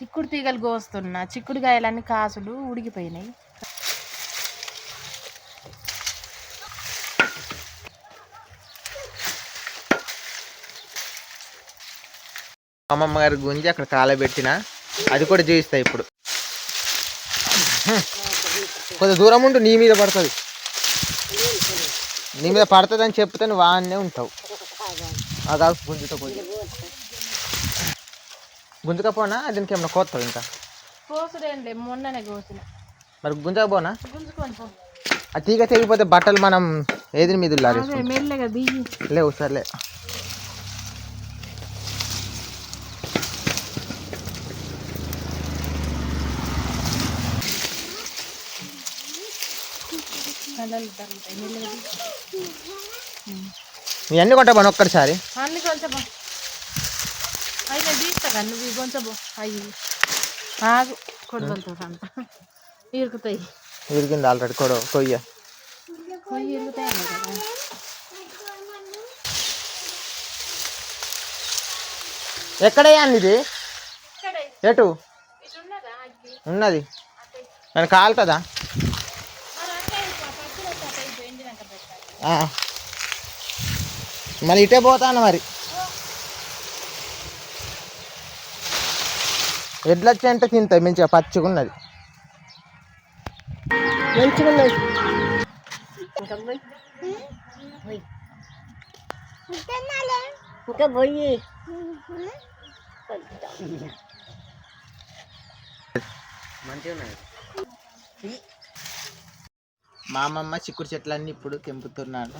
చిక్కుడు తీగలు కోస్తున్నా. చిక్కుడుకాయలన్నీ కాసులు ఉడికిపోయినాయి. అమ్మమ్మ గారి గుంజి అక్కడ కాలబెట్టిన అది కూడా చూపిస్తాయి ఇప్పుడు. కొంచెం దూరం ఉంటూ నీ మీద పడుతుంది. నీ మీద పడుతుంది అని చెప్తే నువ్వు వాన్నే ఉంటావు. అదా గుంజుతో పోయి గుంజుకపోనా దీనికి ఏమన్నా కోస్తావు ఇంకా కోసుడేండి మొన్ననే కోసిన. మరి గుంజకపోనా గుంజుకొని పో. ఆ తీగ తెగిపోతే బట్టలు మనం ఏది మీద మెల్లగా దిగి లేవు సర్లే. నీ అన్ని కొంటా ఒక్కడిసారి అన్ని కొంచెం అయితే తీస్తా నువ్వు కొంచెం అయ్యి ఆగు కొడవలతో అంత ఇరుకుతాయి. ఇరిగింది ఆల్రెడీ కొయ్య ఇరుకుతాయి కదా. ఎక్కడయ్యాను ఇది ఎటు ఉన్నది నేను కాలుతుందా? మళ్ళీ ఇటే పోతాను మరి. ఎడ్లు వచ్చి అంటే తింటాయి మంచిగా పచ్చిగున్నది. మంచిగున్నది. ఇంకా పోయి మా అమ్మమ్మ చిక్కుడు చెట్లన్నీ ఇప్పుడు తెంపుతున్నాను.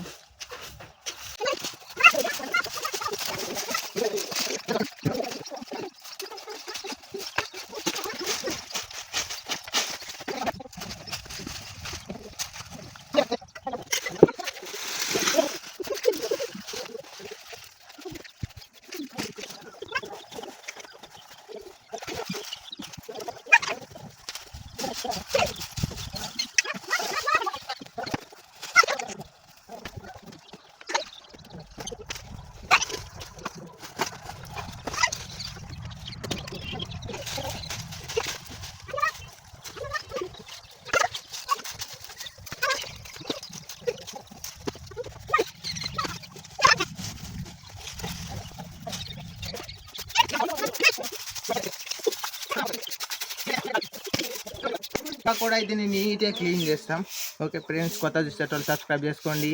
కూడా ఇది నీట్గా క్లీన్ చేస్తాం. ఓకే ఫ్రెండ్స్, కొత్త చూసేటోళ్ళు సబ్స్క్రైబ్ చేసుకోండి.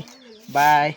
బాయ్.